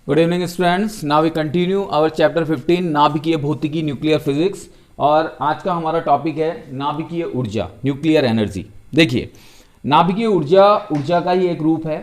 Good evening students, now we continue our chapter 15 नाभिकीय भौतिकी nuclear physics. और आज का हमारा टॉपिक है नाभिकीय ऊर्जा, न्यूक्लियर एनर्जी। देखिए, नाभिकीय ऊर्जा ऊर्जा का ही एक रूप है।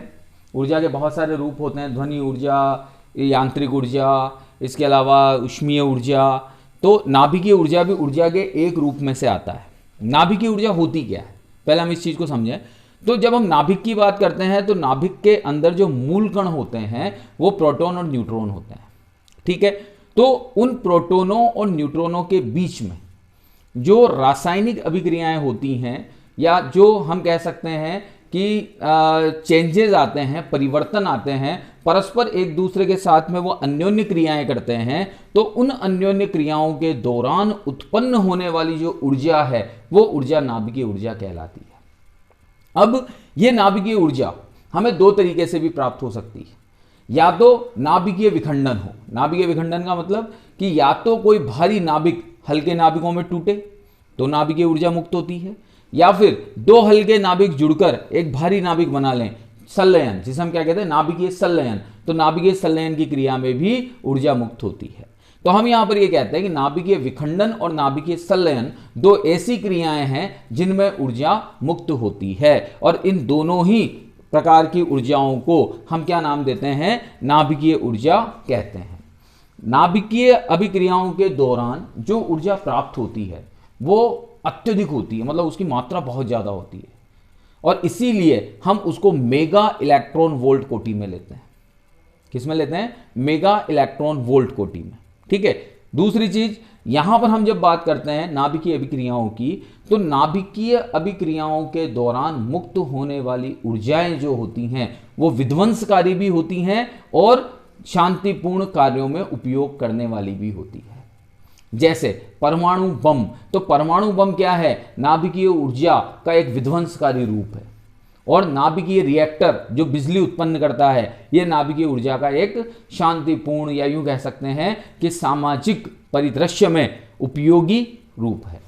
ऊर्जा के बहुत सारे रूप होते हैं, ध्वनि ऊर्जा, यांत्रिक ऊर्जा, इसके अलावा ऊष्मीय ऊर्जा। तो नाभिकीय ऊर्जा भी ऊर्जा के एक रूप में से आता है। नाभिकीय ऊर्जा होती क्या है, पहले हम इस चीज़ को समझें। तो जब हम नाभिक की बात करते हैं तो नाभिक के अंदर जो मूल कण होते हैं वो प्रोटॉन और न्यूट्रॉन होते हैं, ठीक है। तो उन प्रोटॉनों और न्यूट्रॉनों के बीच में जो रासायनिक अभिक्रियाएं होती हैं, या जो हम कह सकते हैं कि चेंजेस आते हैं, परिवर्तन आते हैं, परस्पर एक दूसरे के साथ में वो अन्योन्य क्रियाएं करते हैं, तो उन अन्योन्य क्रियाओं के दौरान उत्पन्न होने वाली जो ऊर्जा है वो ऊर्जा नाभिकीय ऊर्जा कहलाती है। अब ये नाभिकीय ऊर्जा हमें दो तरीके से भी प्राप्त हो सकती है। या तो नाभिकीय विखंडन हो। नाभिकीय विखंडन का मतलब कि या तो कोई भारी नाभिक हल्के नाभिकों में टूटे तो नाभिकीय ऊर्जा मुक्त होती है, या फिर दो हल्के नाभिक जुड़कर एक भारी नाभिक बना लें, संलयन, जिसे हम क्या कहते हैं, नाभिकीय संलयन। तो नाभिकीय संलयन की क्रिया में भी ऊर्जा मुक्त होती है। तो हम यहां पर यह कहते हैं कि नाभिकीय विखंडन और नाभिकीय संलयन दो ऐसी क्रियाएं हैं जिनमें ऊर्जा मुक्त होती है, और इन दोनों ही प्रकार की ऊर्जाओं को हम क्या नाम देते हैं, नाभिकीय ऊर्जा कहते हैं। नाभिकीय अभिक्रियाओं के दौरान जो ऊर्जा प्राप्त होती है वो अत्यधिक होती है, मतलब उसकी मात्रा बहुत ज्यादा होती है, और इसीलिए हम उसको मेगा इलेक्ट्रॉन वोल्ट कोटि में लेते हैं। किस में लेते हैं? मेगा इलेक्ट्रॉन वोल्ट कोटि में, ठीक है। दूसरी चीज, यहां पर हम जब बात करते हैं नाभिकीय अभिक्रियाओं की, तो नाभिकीय अभिक्रियाओं के दौरान मुक्त होने वाली ऊर्जाएं जो होती हैं वो विध्वंसकारी भी होती हैं और शांतिपूर्ण कार्यों में उपयोग करने वाली भी होती है। जैसे परमाणु बम, तो परमाणु बम क्या है, नाभिकीय ऊर्जा का एक विध्वंसकारी रूप है। और नाभिकीय रिएक्टर जो बिजली उत्पन्न करता है, यह नाभिकीय ऊर्जा का एक शांतिपूर्ण, या यूं कह सकते हैं कि सामाजिक परिदृश्य में उपयोगी रूप है।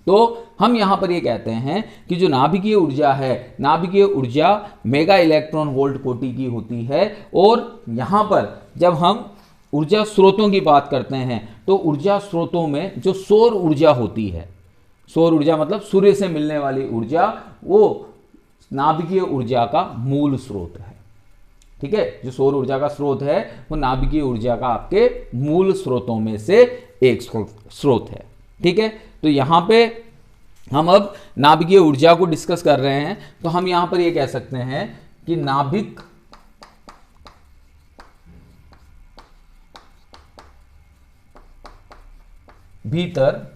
तो हम यहां पर यह कहते हैं कि जो नाभिकीय ऊर्जा है, नाभिकीय ऊर्जा मेगा इलेक्ट्रॉन वोल्ट कोटि की होती है। और यहां पर जब हम ऊर्जा स्रोतों की बात करते हैं तो ऊर्जा स्रोतों में जो सौर ऊर्जा होती है, सौर ऊर्जा मतलब सूर्य से मिलने वाली ऊर्जा, वो नाभिकीय ऊर्जा का मूल स्रोत है, ठीक है। जो सौर ऊर्जा का स्रोत है वो नाभिकीय ऊर्जा का आपके मूल स्रोतों में से एक स्रोत है, ठीक है। तो यहां पे हम अब नाभिकीय ऊर्जा को डिस्कस कर रहे हैं, तो हम यहां पर ये कह सकते हैं कि नाभिक भीतर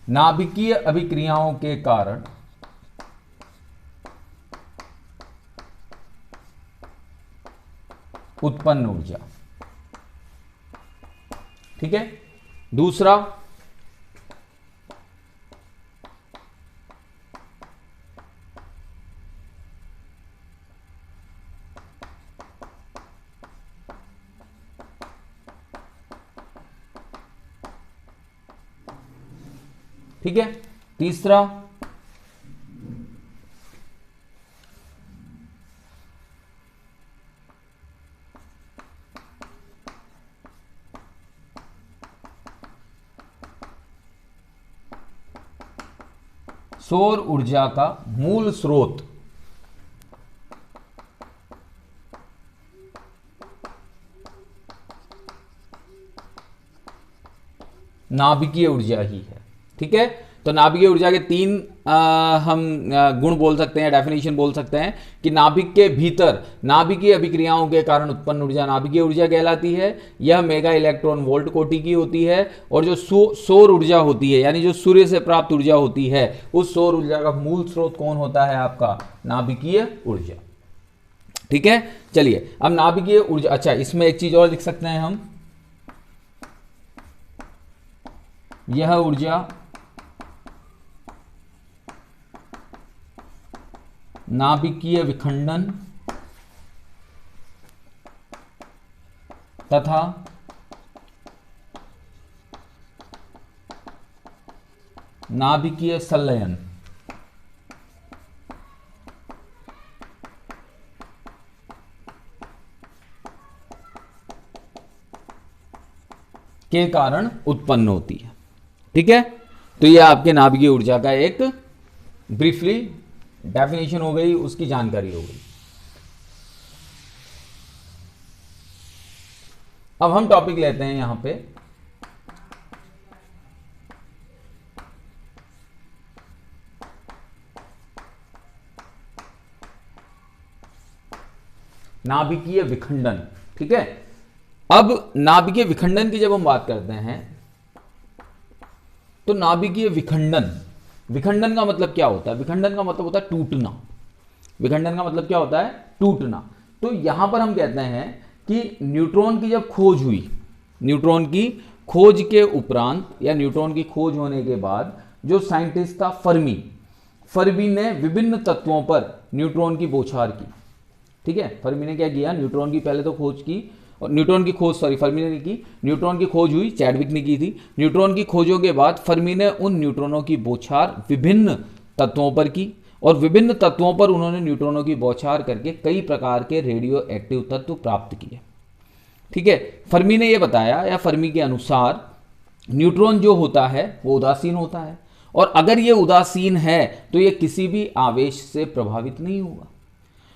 नाभिकीय अभिक्रियाओं के कारण उत्पन्न ऊर्जा, ठीक है। दूसरा, ठीक है। तीसरा, सौर ऊर्जा का मूल स्रोत नाभिकीय ऊर्जा ही है, ठीक है। तो नाभिकीय ऊर्जा के तीन हम गुण बोल सकते हैं, डेफिनेशन बोल सकते हैं कि नाभिक के भीतर नाभिकीय अभिक्रियाओं के कारण उत्पन्न ऊर्जा नाभिकीय ऊर्जा कहलाती है। यह मेगा इलेक्ट्रॉन वोल्ट कोटि की होती है। और जो सौर ऊर्जा होती है, यानी जो सूर्य से प्राप्त ऊर्जा होती है, उस सौर ऊर्जा का मूल स्रोत कौन होता है? आपका नाभिकीय ऊर्जा, ठीक है। चलिए, अब नाभिकीय ऊर्जा, अच्छा इसमें एक चीज और लिख सकते हैं हम, यह ऊर्जा नाभिकीय विखंडन तथा नाभिकीय संलयन के कारण उत्पन्न होती है। ठीक है, तो ये आपके नाभिकीय ऊर्जा का एक ब्रीफली डेफिनेशन हो गई, उसकी जानकारी हो गई। अब हम टॉपिक लेते हैं यहां पे नाभिकीय विखंडन। ठीक है, अब नाभिकीय विखंडन की जब हम बात करते हैं तो नाभिकीय विखंडन, विखंडन का मतलब क्या होता है? विखंडन का मतलब होता है टूटना। विखंडन का मतलब क्या होता है? टूटना। तो यहां पर हम कहते हैं कि न्यूट्रॉन की जब खोज हुई, न्यूट्रॉन की खोज के उपरांत या न्यूट्रॉन की खोज होने के बाद जो साइंटिस्ट था फर्मी, फर्मी ने विभिन्न तत्वों पर न्यूट्रॉन की बौछार की। ठीक है, फर्मी ने क्या किया? न्यूट्रॉन की पहले तो खोज की, और न्यूट्रॉन की खोज फर्मी ने नहीं की, न्यूट्रॉन की खोज हुई, चैडविक ने की थी। न्यूट्रॉन की खोजों के बाद फर्मी ने उन न्यूट्रॉनों की बौछार विभिन्न तत्वों पर की, और विभिन्न तत्वों पर उन्होंने न्यूट्रॉनों की बौछार करके कई प्रकार के रेडियो एक्टिव तत्व प्राप्त किए। ठीक है, फर्मी ने यह बताया, या फर्मी के अनुसार न्यूट्रॉन जो होता है वो उदासीन होता है, और अगर ये उदासीन है तो ये किसी भी आवेश से प्रभावित नहीं होगा।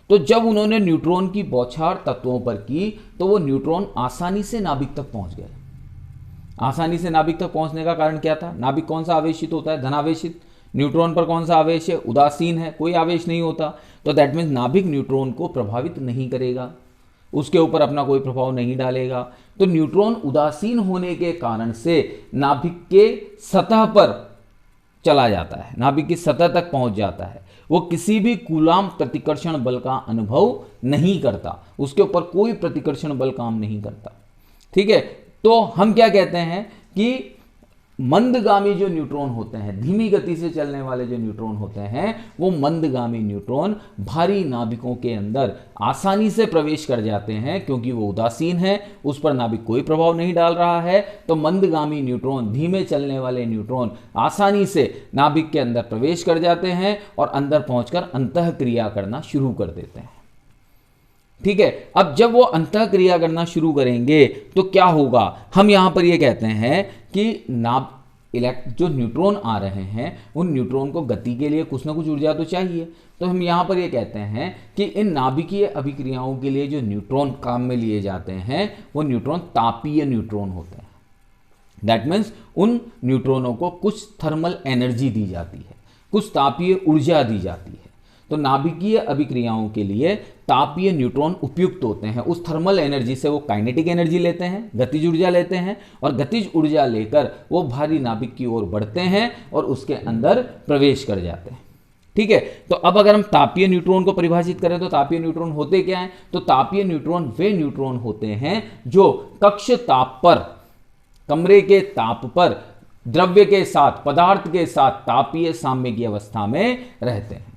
तो जब उन्होंने न्यूट्रॉन की बौछार तत्वों पर की तो वो न्यूट्रॉन आसानी से नाभिक तक पहुंच गए। आसानी से नाभिक तक पहुंचने का कारण क्या था? नाभिक कौन सा आवेशित होता है? धनावेशित। न्यूट्रॉन पर कौन सा आवेश है? उदासीन है, कोई आवेश नहीं होता। तो दैट मीन्स नाभिक न्यूट्रॉन को प्रभावित नहीं करेगा, उसके ऊपर अपना कोई प्रभाव नहीं डालेगा। तो न्यूट्रॉन उदासीन होने के कारण से नाभिक के सतह पर चला जाता है, नाभिक की सतह तक पहुंच जाता है। वो किसी भी कूलाम्ब प्रतिकर्षण बल का अनुभव नहीं करता, उसके ऊपर कोई प्रतिकर्षण बल काम नहीं करता। ठीक है, तो हम क्या कहते हैं कि मंदगामी जो न्यूट्रॉन होते हैं, धीमी गति से चलने वाले जो न्यूट्रॉन होते हैं, वो मंदगामी न्यूट्रॉन भारी नाभिकों के अंदर आसानी से प्रवेश कर जाते हैं, क्योंकि वो उदासीन है, उस पर नाभिक कोई प्रभाव नहीं डाल रहा है। तो मंदगामी न्यूट्रॉन, धीमे चलने वाले न्यूट्रॉन आसानी से नाभिक के अंदर प्रवेश कर जाते हैं और अंदर पहुंचकर अंतःक्रिया करना शुरू कर देते हैं। ठीक है, अब जब वो अंतःक्रिया करना शुरू करेंगे तो क्या होगा? हम यहां पर ये कहते हैं कि जो न्यूट्रॉन आ रहे हैं, उन न्यूट्रॉन को गति के लिए कुछ ना कुछ ऊर्जा तो चाहिए। तो हम यहां पर ये कहते हैं कि इन नाभिकीय अभिक्रियाओं के लिए जो न्यूट्रॉन काम में लिए जाते हैं वो न्यूट्रॉन तापीय न्यूट्रॉन होते हैं। दैट मीन्स उन न्यूट्रॉनों को कुछ थर्मल एनर्जी दी जाती है, कुछ तापीय ऊर्जा दी जाती है। तो नाभिकीय अभिक्रियाओं के लिए तापीय न्यूट्रॉन उपयुक्त होते हैं। उस थर्मल एनर्जी से वो काइनेटिक एनर्जी लेते हैं, गतिज ऊर्जा लेते हैं, और गतिज ऊर्जा लेकर वो भारी नाभिक की ओर बढ़ते हैं और उसके अंदर प्रवेश कर जाते हैं। ठीक है, तो अब अगर हम तापीय न्यूट्रॉन को परिभाषित करें तो तापीय न्यूट्रॉन होते क्या हैं? तो तापीय न्यूट्रॉन वे न्यूट्रॉन होते हैं जो कक्ष ताप पर, कमरे के ताप पर द्रव्य के साथ, पदार्थ के साथ तापीय साम्य की अवस्था में रहते हैं।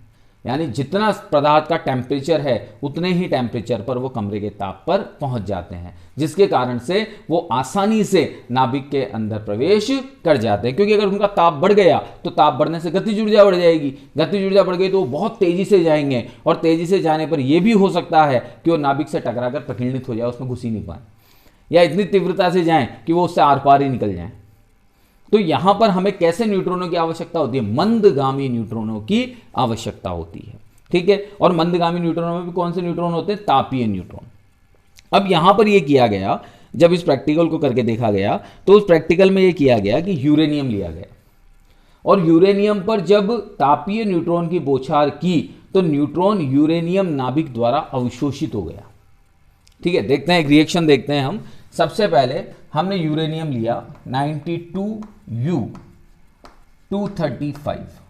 यानी जितना पदार्थ का टेम्परेचर है उतने ही टेम्परेचर पर वो कमरे के ताप पर पहुंच जाते हैं, जिसके कारण से वो आसानी से नाभिक के अंदर प्रवेश कर जाते हैं। क्योंकि अगर उनका ताप बढ़ गया तो ताप बढ़ने से गतिज ऊर्जा बढ़ जाएगी, गतिज ऊर्जा बढ़ गई तो वो बहुत तेजी से जाएंगे, और तेजी से जाने पर यह भी हो सकता है कि वो नाभिक से टकराकर प्रकीर्णित हो जाए, उसमें घुस ही नहीं पाए, या इतनी तीव्रता से जाएं कि वो उससे आर पार ही निकल जाएं। तो यहां पर हमें कैसे न्यूट्रॉनों की आवश्यकता होती है? मंदगामी न्यूट्रॉनों की आवश्यकता होती है। ठीक है, और मंदगामी न्यूट्रॉनों में भी कौन से न्यूट्रॉन होते हैं? तापीय न्यूट्रॉन। अब यहां पर यह किया गया, जब इस प्रैक्टिकल को करके देखा गया तो उस प्रैक्टिकल में यह किया गया कि यूरेनियम लिया गया, और यूरेनियम पर जब तापीय न्यूट्रॉन की बौछार की तो न्यूट्रॉन यूरेनियम नाभिक द्वारा अवशोषित हो गया। ठीक है, देखते हैं एक रिएक्शन देखते हैं हम। सबसे पहले हमने यूरेनियम लिया 92U235।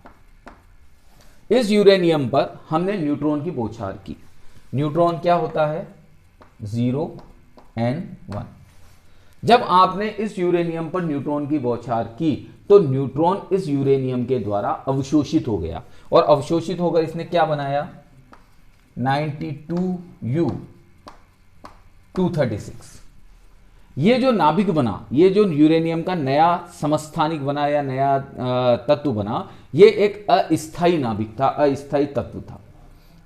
इस यूरेनियम पर हमने न्यूट्रॉन की बौछार की। न्यूट्रॉन क्या होता है? 0n1। जब आपने इस यूरेनियम पर न्यूट्रॉन की बौछार की तो न्यूट्रॉन इस यूरेनियम के द्वारा अवशोषित हो गया, और अवशोषित होकर इसने क्या बनाया? 92U236। ये जो नाभिक बना, ये जो यूरेनियम का नया समस्थानिक बना या नया तत्व बना, ये एक अस्थायी नाभिक था, अस्थायी तत्व था,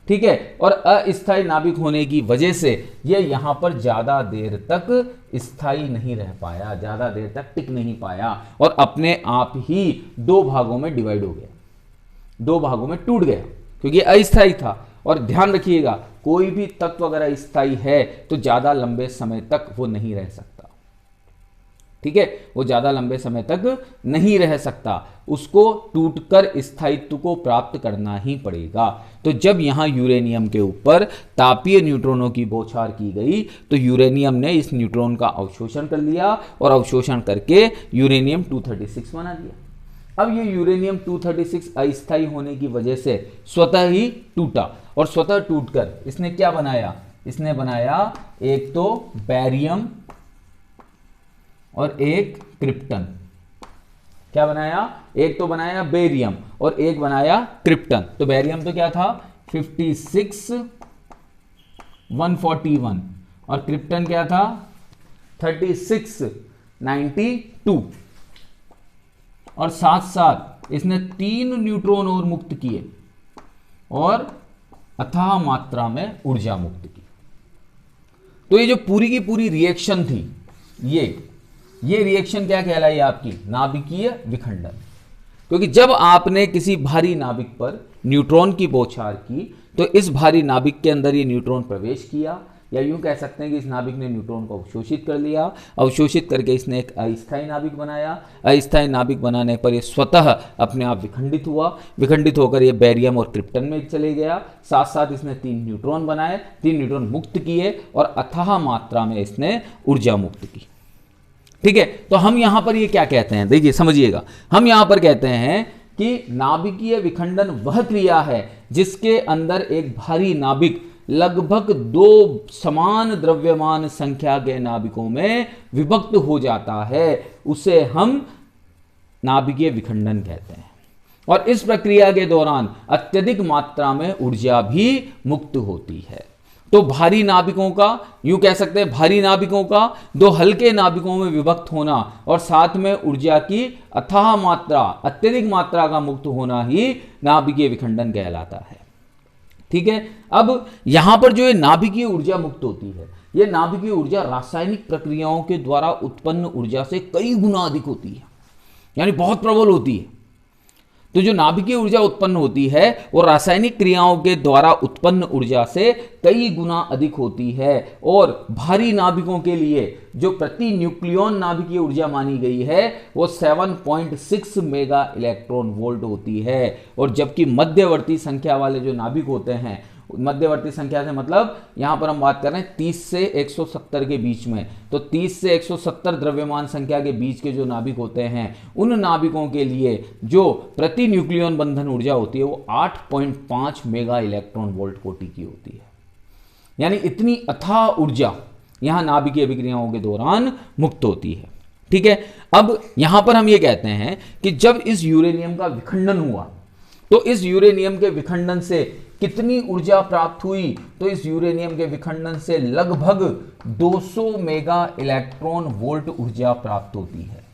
ठीक है। और अस्थायी नाभिक होने की वजह से ये यहां पर ज्यादा देर तक स्थायी नहीं रह पाया, ज्यादा देर तक टिक नहीं पाया और अपने आप ही दो भागों में डिवाइड हो गया, दो भागों में टूट गया, क्योंकि अस्थायी था। और ध्यान रखिएगा, कोई भी तत्व अगर अस्थायी है तो ज्यादा लंबे समय तक वो नहीं रह सकता, ठीक है, वो ज्यादा लंबे समय तक नहीं रह सकता, उसको टूटकर स्थायित्व को प्राप्त करना ही पड़ेगा। तो जब यहां यूरेनियम के ऊपर तापीय न्यूट्रॉनों की बौछार की गई तो यूरेनियम ने इस न्यूट्रॉन का अवशोषण कर लिया और अवशोषण करके यूरेनियम 236 बना दिया। अब ये यूरेनियम 236 अस्थायी होने की वजह से स्वतः ही टूटा और स्वतः टूटकर इसने क्या बनाया, इसने बनाया एक तो बैरियम और एक क्रिप्टन। क्या बनाया, एक तो बनाया बेरियम और एक बनाया क्रिप्टन। तो बैरियम तो क्या था 56 141 और क्रिप्टन क्या था 36 92 और साथ साथ इसने 3 न्यूट्रॉन और मुक्त किए और अथाह मात्रा में ऊर्जा मुक्त की। तो ये जो पूरी की पूरी रिएक्शन थी, ये रिएक्शन क्या कहलाई आपकी, नाभिकीय विखंडन। क्योंकि जब आपने किसी भारी नाभिक पर न्यूट्रॉन की बौछार की तो इस भारी नाभिक के अंदर ये न्यूट्रॉन प्रवेश किया, या यूं कह सकते हैं कि इस नाभिक ने न्यूट्रॉन को अवशोषित कर लिया, अवशोषित करके इसने एक अस्थायी नाभिक बनाया। अस्थायी नाभिक बनाने पर ये स्वतः अपने आप विखंडित हुआ, विखंडित होकर ये बैरियम और क्रिप्टन में चले गया। साथ साथ इसने 3 न्यूट्रॉन बनाए, 3 न्यूट्रॉन मुक्त किए और अथाह मात्रा में इसने ऊर्जा मुक्त की, ठीक है। तो हम यहां पर ये क्या कहते हैं, देखिए समझिएगा, हम यहां पर कहते हैं कि नाभिकीय विखंडन वह क्रिया है जिसके अंदर एक भारी नाभिक लगभग 2 समान द्रव्यमान संख्या के नाभिकों में विभक्त हो जाता है, उसे हम नाभिकीय विखंडन कहते हैं। और इस प्रक्रिया के दौरान अत्यधिक मात्रा में ऊर्जा भी मुक्त होती है। तो भारी नाभिकों का, यूं कह सकते हैं भारी नाभिकों का 2 हल्के नाभिकों में विभक्त होना और साथ में ऊर्जा की अथाह मात्रा, अत्यधिक मात्रा का मुक्त होना ही नाभिकीय विखंडन कहलाता है, ठीक है। अब यहां पर जो ये नाभिकीय ऊर्जा मुक्त होती है, ये नाभिकीय ऊर्जा रासायनिक प्रक्रियाओं के द्वारा उत्पन्न ऊर्जा से कई गुना अधिक होती है, यानी बहुत प्रबल होती है। तो जो नाभिकीय ऊर्जा उत्पन्न होती है वो रासायनिक क्रियाओं के द्वारा उत्पन्न ऊर्जा से कई गुना अधिक होती है। और भारी नाभिकों के लिए जो प्रति न्यूक्लियॉन नाभिकीय ऊर्जा मानी गई है वो 7.6 मेगा इलेक्ट्रॉन वोल्ट होती है। और जबकि मध्यवर्ती संख्या वाले जो नाभिक होते हैं, मध्यवर्ती संख्या से मतलब यहां पर हम बात कर रहे हैं 30 से 170 के बीच में, तो 30 से 170 द्रव्यमान संख्या के बीच के जो नाभिक होते हैं, उन नाभिकों के लिए जो प्रति न्यूक्लियॉन बंधन ऊर्जा होती है वो 8.5 मेगा इलेक्ट्रॉन वोल्ट कोटि की होती है। यानी इतनी अथाह ऊर्जा यहां नाभिकीय अभिक्रियाओं के दौरान मुक्त होती है, ठीक है। अब यहां पर हम ये कहते हैं कि जब इस यूरेनियम का विखंडन हुआ तो इस यूरेनियम के विखंडन से कितनी ऊर्जा प्राप्त हुई, तो इस यूरेनियम के विखंडन से लगभग 200 मेगा इलेक्ट्रॉन वोल्ट ऊर्जा प्राप्त होती है।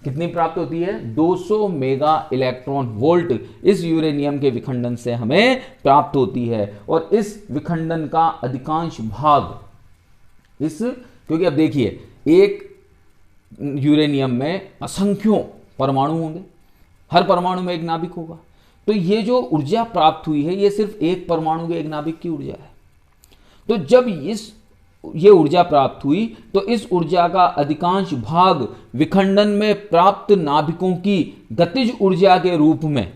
कितनी प्राप्त होती है, 200 मेगा इलेक्ट्रॉन वोल्ट इस यूरेनियम के विखंडन से हमें प्राप्त होती है। और इस विखंडन का अधिकांश भाग क्योंकि अब देखिए एक यूरेनियम में असंख्यों परमाणु होंगे, हर परमाणु में एक नाभिक होगा, तो ये जो ऊर्जा प्राप्त हुई है ये सिर्फ एक परमाणु के एक नाभिक की ऊर्जा है। तो जब ये ऊर्जा प्राप्त हुई तो इस ऊर्जा का अधिकांश भाग विखंडन में प्राप्त नाभिकों की गतिज ऊर्जा के रूप में,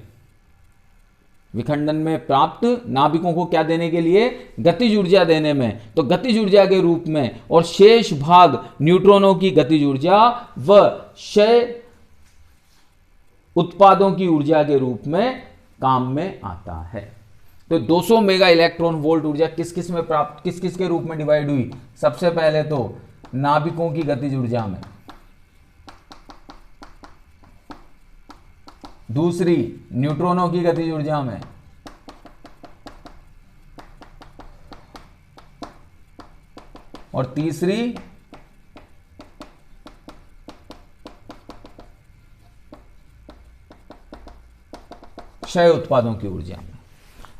विखंडन में प्राप्त नाभिकों को क्या देने के लिए, गतिज ऊर्जा देने में, तो गतिज ऊर्जा के रूप में, और शेष भाग न्यूट्रॉनों की गतिज ऊर्जा व क्षय उत्पादों की ऊर्जा के रूप में काम में आता है। तो 200 मेगा इलेक्ट्रॉन वोल्ट ऊर्जा किस किस में प्राप्त, किस किस के रूप में डिवाइड हुई, सबसे पहले तो नाभिकों की गतिज ऊर्जा में, दूसरी न्यूट्रॉनों की गतिज ऊर्जा में, और तीसरी क्षय उत्पादों की ऊर्जा में।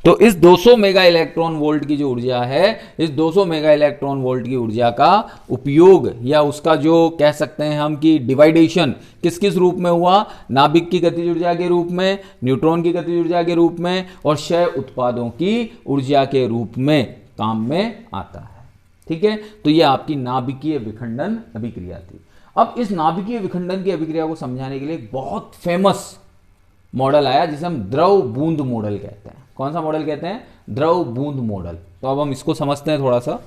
तो इस 200 मेगा इलेक्ट्रॉन वोल्ट की जो ऊर्जा है, इस 200 मेगा इलेक्ट्रॉन वोल्ट की ऊर्जा का उपयोग या उसका जो कह सकते हैं हम कि डिवाइडेशन किस किस रूप में हुआ, नाभिक की गतिज ऊर्जा के रूप में, न्यूट्रॉन की गतिज ऊर्जा के रूप में और क्षय उत्पादों की ऊर्जा के रूप में काम में आता है। ठीक है, तो ये आपकी नाभिकीय विखंडन अभिक्रिया थी। अब इस नाभिकीय विखंडन की अभिक्रिया को समझाने के लिए एक बहुत फेमस मॉडल आया जिसे हम द्रव बूंद मॉडल कहते हैं। कौन सा मॉडल कहते हैं? द्रव बूंद मॉडल। तो अब हम इसको समझते हैं थोड़ा सा।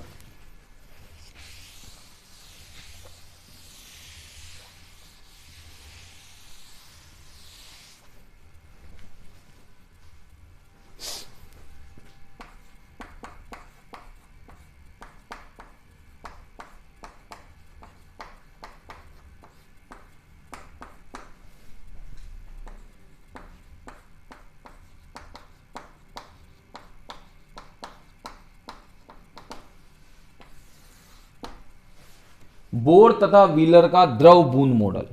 बोर तथा व्हीलर का द्रव बूंद मॉडल।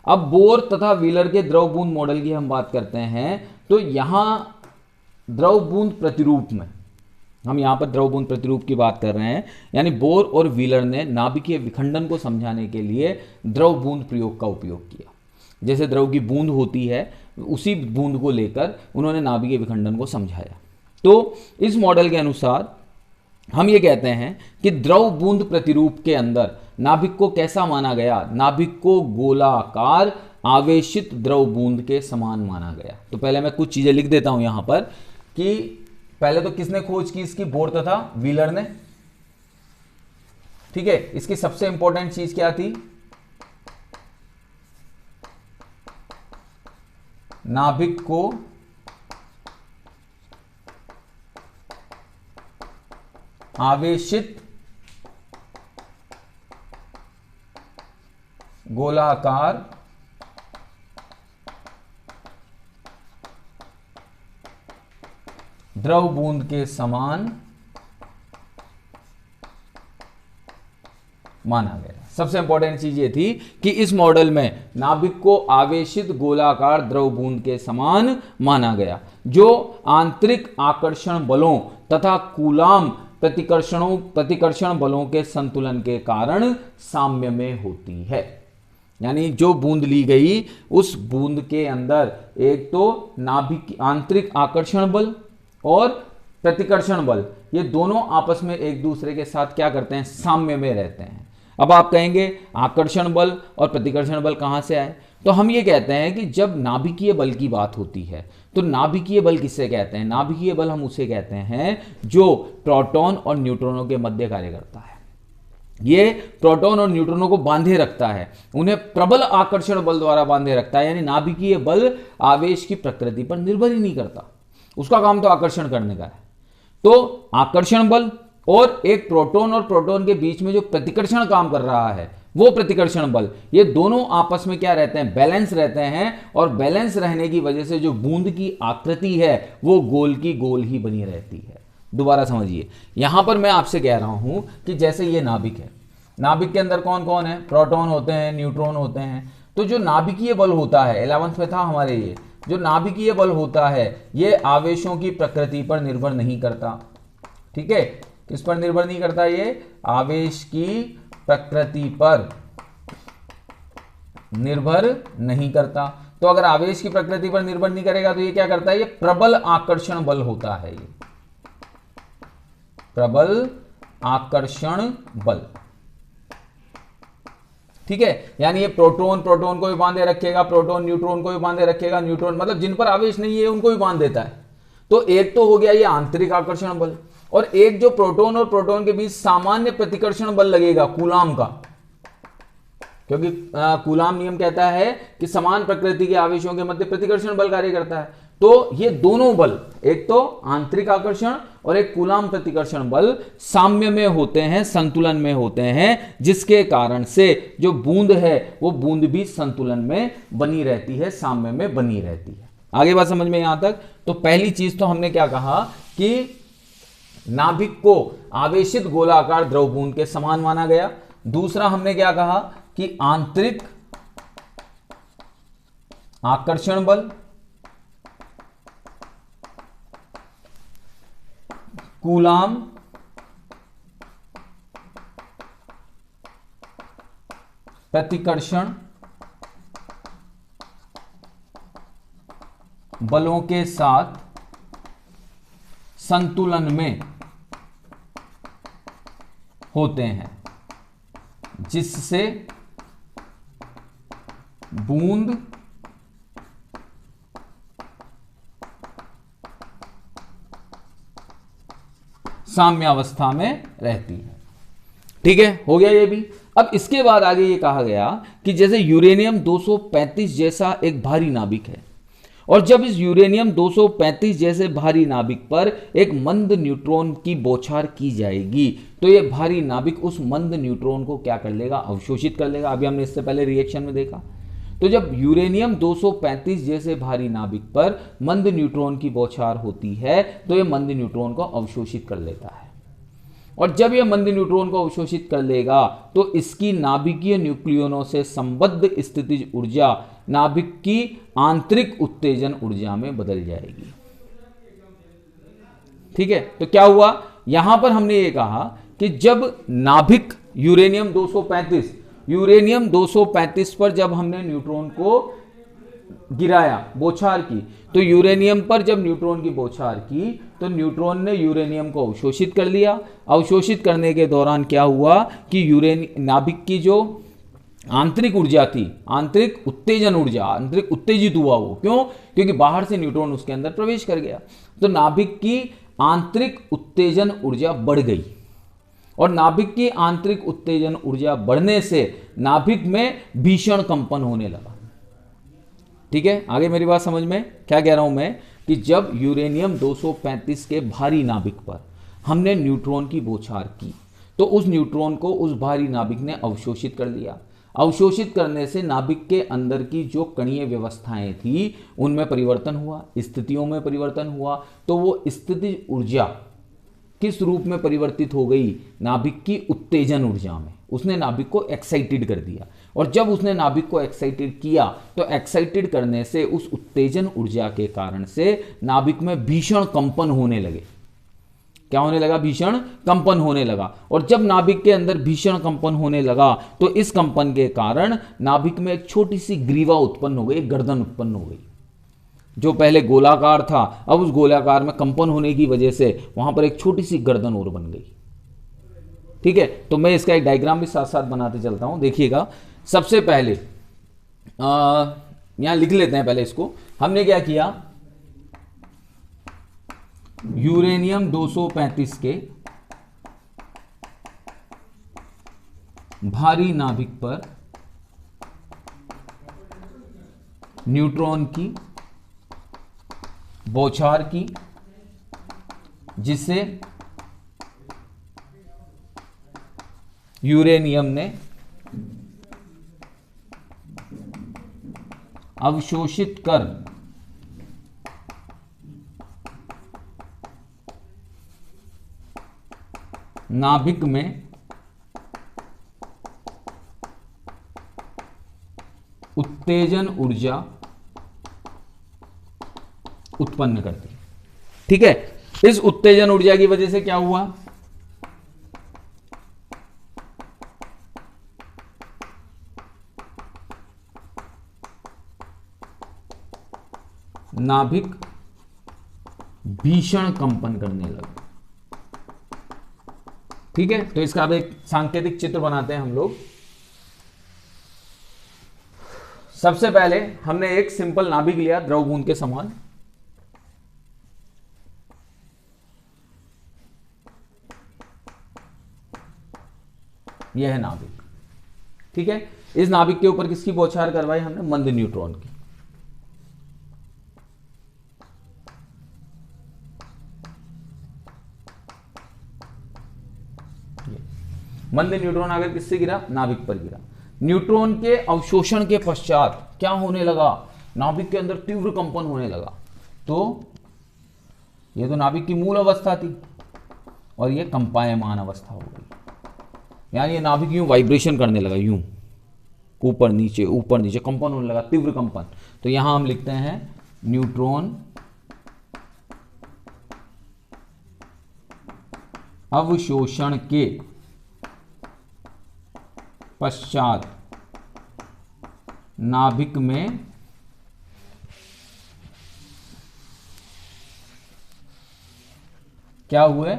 अब बोर तथा व्हीलर के द्रव बूंद मॉडल की हम बात करते हैं तो यहां द्रव बूंद प्रतिरूप में, हम यहां पर द्रव बूंद प्रतिरूप की बात कर रहे हैं, यानी बोर और व्हीलर ने नाभिकीय विखंडन को समझाने के लिए द्रव बूंद प्रयोग का उपयोग किया। जैसे द्रव की बूंद होती है, उसी बूंद को लेकर उन्होंने नाभिकीय विखंडन को समझाया। तो इस मॉडल के अनुसार हम ये कहते हैं कि द्रव बूंद प्रतिरूप के अंदर नाभिक को कैसा माना गया? नाभिक को गोलाकार आवेशित द्रव बूंद के समान माना गया। तो पहले मैं कुछ चीजें लिख देता हूं यहां पर कि पहले तो किसने खोज की इसकी? बोर तथा व्हीलर ने। ठीक है, इसकी सबसे इंपॉर्टेंट चीज क्या थी? नाभिक को आवेशित गोलाकार द्रव बूंद के समान माना गया। सबसे इंपॉर्टेंट चीज ये थी कि इस मॉडल में नाभिक को आवेशित गोलाकार द्रव बूंद के समान माना गया, जो आंतरिक आकर्षण बलों तथा कूलाम प्रतिकर्षण बलों के संतुलन के कारण साम्य में होती है। यानी जो बूंद ली गई उस बूंद के अंदर एक तो नाभिक आंतरिक आकर्षण बल और प्रतिकर्षण बल, ये दोनों आपस में एक दूसरे के साथ क्या करते हैं? साम्य में रहते हैं। अब आप कहेंगे आकर्षण बल और प्रतिकर्षण बल कहां से आए? तो हम ये कहते हैं कि जब नाभिकीय बल की बात होती है तो नाभिकीय बल किससे कहते हैं? नाभिकीय बल हम उसे कहते हैं जो प्रोटॉन और न्यूट्रॉनों के मध्य कार्य करता है। ये प्रोटॉन और न्यूट्रॉनों को बांधे रखता है, उन्हें प्रबल आकर्षण बल द्वारा बांधे रखता है। यानी नाभिकीय बल आवेश की प्रकृति पर निर्भर ही नहीं करता, उसका काम तो आकर्षण करने का है। तो आकर्षण बल और एक प्रोटॉन और प्रोटॉन के बीच में जो प्रतिकर्षण काम कर रहा है वो प्रतिकर्षण बल, ये दोनों आपस में क्या रहते हैं? बैलेंस रहते हैं। और बैलेंस रहने की वजह से जो बूंद की आकृति है वो गोल की गोल ही बनी रहती है। दोबारा समझिए, यहां पर मैं आपसे कह रहा हूं कि जैसे ये नाभिक है, नाभिक के अंदर कौन कौन है? प्रोटॉन होते हैं, न्यूट्रॉन होते हैं। तो जो नाभिकीय बल होता है, 11th में था हमारे, ये जो नाभिकीय बल होता है ये आवेशों की प्रकृति पर निर्भर नहीं करता। ठीक है, किस पर निर्भर नहीं करता? ये आवेश की प्रकृति पर निर्भर नहीं करता। तो अगर आवेश की प्रकृति पर निर्भर नहीं करेगा तो ये क्या करता है? ये प्रबल आकर्षण बल होता है। ये प्रबल आकर्षण बल। ठीक है, यानी ये प्रोटॉन को भी बांधे रखेगा, प्रोटॉन न्यूट्रॉन को भी बांधे रखेगा, न्यूट्रॉन मतलब जिन पर आवेश नहीं है उनको भी बांध देता है। तो एक तो हो गया ये आंतरिक आकर्षण बल, और एक जो प्रोटॉन और प्रोटॉन के बीच सामान्य प्रतिकर्षण बल लगेगा कूलाम का, क्योंकि कूलाम नियम कहता है कि समान प्रकृति के आवेशों के मध्य प्रतिकर्षण बल कार्य करता है। तो ये दोनों बल, एक तो आंतरिक आकर्षण और एक कूलाम प्रतिकर्षण बल साम्य में होते हैं, संतुलन में होते हैं, जिसके कारण से जो बूंद है वो बूंद भी संतुलन में बनी रहती है, साम्य में बनी रहती है। आगे बात समझ में यहां तक? तो पहली चीज तो हमने क्या कहा कि नाभिक को आवेशित गोलाकार द्रव बूंद के समान माना गया। दूसरा हमने क्या कहा कि आंतरिक आकर्षण बल कूलाम प्रतिकर्षण बलों के साथ संतुलन में होते हैं, जिससे बूंद साम्यावस्था में रहती है। ठीक है, हो गया ये भी। अब इसके बाद आगे ये कहा गया कि जैसे यूरेनियम 235 जैसा एक भारी नाभिक है, और जब इस यूरेनियम 235 जैसे भारी नाभिक पर एक मंद न्यूट्रॉन की बौछार की जाएगी, तो ये भारी नाभिक उस मंद न्यूट्रॉन को क्या कर लेगा, अवशोषित कर लेगा। अभी हमने इससे पहले रिएक्शन में देखा। तो जब यूरेनियम 235 जैसे भारी नाभिक पर मंद न्यूट्रॉन की बौछार होती है, तो ये मंद न्यूट्रॉन को अवशोषित कर लेता है, और जब यह मंद न्यूट्रॉन को अवशोषित कर लेगा तो इसकी नाभिकीय न्यूक्लियनों से संबद्ध स्थितिज ऊर्जा नाभिक की आंतरिक उत्तेजन ऊर्जा में बदल जाएगी। ठीक है, तो क्या हुआ, यहां पर हमने ये कहा कि जब नाभिक यूरेनियम 235 पर जब हमने न्यूट्रॉन को गिराया, बौछार की, तो यूरेनियम पर जब न्यूट्रॉन की बौछार की तो न्यूट्रॉन ने यूरेनियम को अवशोषित कर लिया। अवशोषित करने के दौरान क्या हुआ कि नाभिक की जो आंतरिक ऊर्जा थी, आंतरिक उत्तेजन ऊर्जा, आंतरिक उत्तेजित हुआ वो, क्यों, क्योंकि बाहर से न्यूट्रॉन उसके अंदर प्रवेश कर गया। तो नाभिक की आंतरिक उत्तेजन ऊर्जा बढ़ गई, और नाभिक की आंतरिक उत्तेजन ऊर्जा बढ़ने से नाभिक में भीषण कंपन होने लगा। ठीक है, आगे मेरी बात समझ में, क्या कह रहा हूं मैं कि जब यूरेनियम 235 के भारी नाभिक पर हमने न्यूट्रॉन की बौछार की, तो उस न्यूट्रॉन को उस भारी नाभिक ने अवशोषित कर लिया। अवशोषित करने से नाभिक के अंदर की जो कणीय व्यवस्थाएं थी उनमें परिवर्तन हुआ, स्थितियों में परिवर्तन हुआ। तो वो स्थितिज ऊर्जा किस रूप में परिवर्तित हो गई, नाभिक की उत्तेजन ऊर्जा में। उसने नाभिक को एक्साइटेड कर दिया, और जब उसने नाभिक को एक्साइटेड किया तो एक्साइटेड करने से उस उत्तेजन ऊर्जा के कारण से नाभिक में भीषण कंपन होने लगे। क्या होने लगा, भीषण कंपन होने लगा। और जब नाभिक के अंदर भीषण कंपन होने लगा तो इस कंपन के कारण नाभिक में एक छोटी सी ग्रीवा उत्पन्न हो गई, एक गर्दन उत्पन्न हो गई। जो पहले गोलाकार था, अब उस गोलाकार में कंपन होने की वजह से वहां पर एक छोटी सी गर्दन और बन गई। ठीक है, तो मैं इसका एक डायग्राम भी साथ साथ बनाते चलता हूं, देखिएगा। सबसे पहले यहां लिख लेते हैं, पहले इसको हमने क्या किया, यूरेनियम 235 के भारी नाभिक पर न्यूट्रॉन की बौछार की, जिससे यूरेनियम ने अवशोषित कर नाभिक में उत्तेजन ऊर्जा उत्पन्न कर दी। ठीक है, इस उत्तेजन ऊर्जा की वजह से क्या हुआ, नाभिक भीषण कंपन करने लगा। ठीक है, तो इसका अब एक सांकेतिक चित्र बनाते हैं हम लोग। सबसे पहले हमने एक सिंपल नाभिक लिया, द्रव बूंद के समान। यह है नाभिक। ठीक है, इस नाभिक के ऊपर किसकी बौछार करवाई हमने, मंद न्यूट्रॉन की। मंद न्यूट्रॉन अगर किससे गिरा, नाभिक पर गिरा। न्यूट्रॉन के अवशोषण के पश्चात क्या होने लगा, नाभिक के अंदर तीव्र कंपन होने लगा। तो यह तो नाभिक की मूल अवस्था थी, और यह कंपायमान अवस्था हो गई, यानी ये नाभिक यूं वाइब्रेशन करने लगा, यूं ऊपर नीचे कंपन होने लगा, तीव्र कंपन। तो यहां हम लिखते हैं न्यूट्रॉन अवशोषण के पश्चात नाभिक में क्या हुए?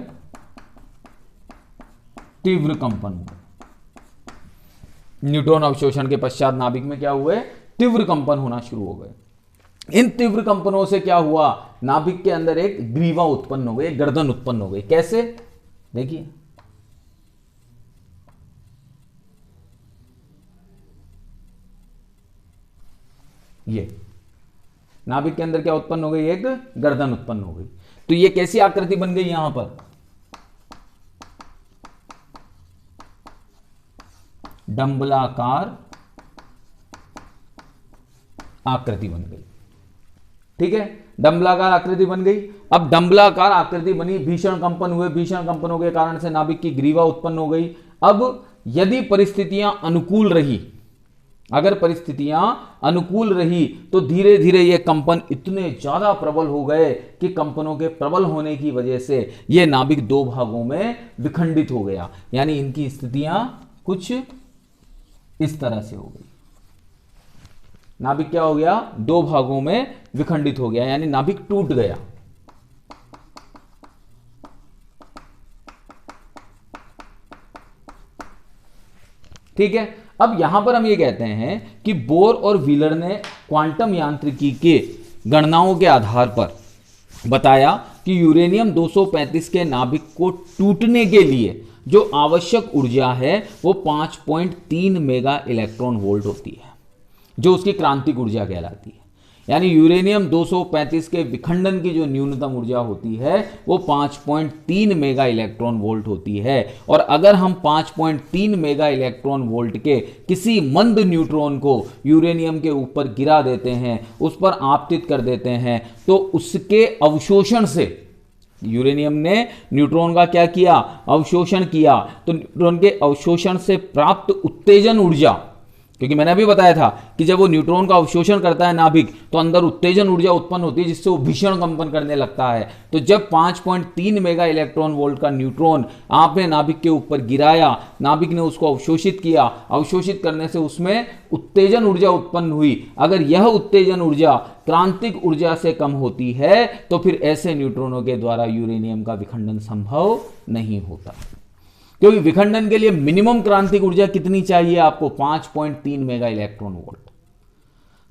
तीव्र कंपन हुए। न्यूट्रॉन अवशोषण के पश्चात नाभिक में क्या हुए? तीव्र कंपन होना शुरू हो गए। इन तीव्र कंपनों से क्या हुआ? नाभिक के अंदर एक ग्रीवा उत्पन्न हो गई, एक गर्दन उत्पन्न हो गई। कैसे? देखिए, ये नाभिक के अंदर क्या उत्पन्न हो गई? एक गर्दन उत्पन्न हो गई। तो ये कैसी आकृति बन गई? यहां पर डंबलाकार आकृति बन गई। ठीक है, डंबलाकार आकृति बन गई। अब डंबलाकार आकृति बनी, भीषण कंपन हुए, भीषण कंपनों के कारण से नाभिक की ग्रीवा उत्पन्न हो गई। अब यदि परिस्थितियां अनुकूल रही, अगर परिस्थितियां अनुकूल रही, तो धीरे धीरे ये कंपन इतने ज्यादा प्रबल हो गए कि कंपनों के प्रबल होने की वजह से ये नाभिक दो भागों में विखंडित हो गया। यानी इनकी स्थितियां कुछ इस तरह से हो गई। नाभिक क्या हो गया? दो भागों में विखंडित हो गया, यानी नाभिक टूट गया। ठीक है, अब यहां पर हम ये कहते हैं कि बोर और व्हीलर ने क्वांटम यांत्रिकी के गणनाओं के आधार पर बताया कि यूरेनियम 235 के नाभिक को टूटने के लिए जो आवश्यक ऊर्जा है वो 5.3 मेगा इलेक्ट्रॉन वोल्ट होती है, जो उसकी क्रांतिक ऊर्जा कहलाती है। यानी यूरेनियम 235 के विखंडन की जो न्यूनतम ऊर्जा होती है वो 5.3 मेगा इलेक्ट्रॉन वोल्ट होती है। और अगर हम 5.3 मेगा इलेक्ट्रॉन वोल्ट के किसी मंद न्यूट्रॉन को यूरेनियम के ऊपर गिरा देते हैं, उस पर आपतित कर देते हैं, तो उसके अवशोषण से, यूरेनियम ने न्यूट्रॉन का क्या किया? अवशोषण किया। तो न्यूट्रॉन के अवशोषण से प्राप्त उत्तेजन ऊर्जा, क्योंकि मैंने अभी बताया था कि जब वो न्यूट्रॉन का अवशोषण करता है नाभिक, तो अंदर उत्तेजन ऊर्जा उत्पन्न होती है जिससे वो भीषण कंपन करने लगता है। तो जब 5.3 मेगा इलेक्ट्रॉन वोल्ट का न्यूट्रॉन आपने नाभिक के ऊपर गिराया, नाभिक ने उसको अवशोषित किया, अवशोषित करने से उसमें उत्तेजन ऊर्जा उत्पन्न हुई। अगर यह उत्तेजन ऊर्जा क्रांतिक ऊर्जा से कम होती है तो फिर ऐसे न्यूट्रॉनों के द्वारा यूरेनियम का विखंडन संभव नहीं होता, क्योंकि विखंडन के लिए मिनिमम क्रांतिक ऊर्जा कितनी चाहिए आपको? 5.3 मेगा इलेक्ट्रॉन वोल्ट।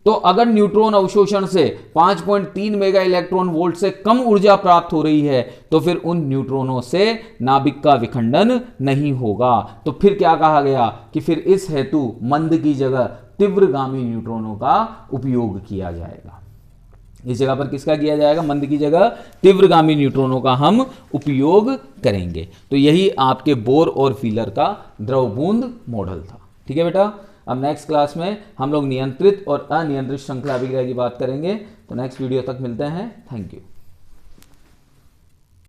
तो अगर न्यूट्रॉन अवशोषण से 5.3 मेगा इलेक्ट्रॉन वोल्ट से कम ऊर्जा प्राप्त हो रही है, तो फिर उन न्यूट्रॉनों से नाभिक का विखंडन नहीं होगा। तो फिर क्या कहा गया कि फिर इस हेतु मंद की जगह तीव्रगामी न्यूट्रॉनों का उपयोग किया जाएगा। इस जगह पर किसका किया जाएगा? मंद की जगह तीव्रगामी न्यूट्रॉनों का हम उपयोग करेंगे। तो यही आपके बोर और व्हीलर का द्रव बूंद मॉडल था। ठीक है बेटा, अब नेक्स्ट क्लास में हम लोग नियंत्रित और अनियंत्रित श्रृंखला अभिक्रिया की बात करेंगे। तो नेक्स्ट वीडियो तक मिलते हैं। Thank you.